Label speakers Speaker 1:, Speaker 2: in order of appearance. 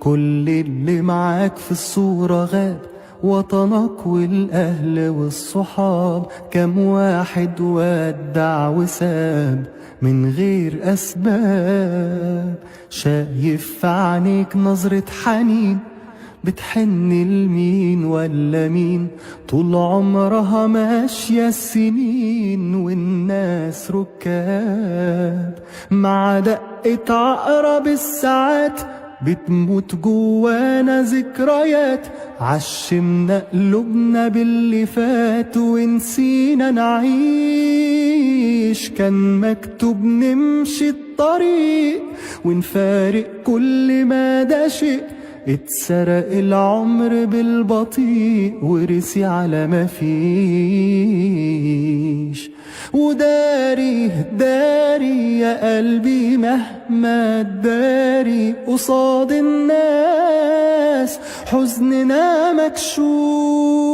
Speaker 1: كل اللي معاك في الصورة غاب، وطنك والأهل والصحاب. كم واحد ودع وساب من غير أسباب. شايف في عينيك نظرة حنين، بتحن لمين ولا مين؟ طول عمرها ماشية السنين والناس ركاب. مع دقة عقرب الساعات بتموت جوانا ذكريات. عشمنا قلوبنا باللي فات ونسينا نعيش. كان مكتوب نمشي الطريق ونفارق كل ما ده شيء. اتسرق العمر بالبطيء ورسي على ما فيش. وداري داري يا قلبي مهما تداري قصاد الناس، حزننا مكشوف.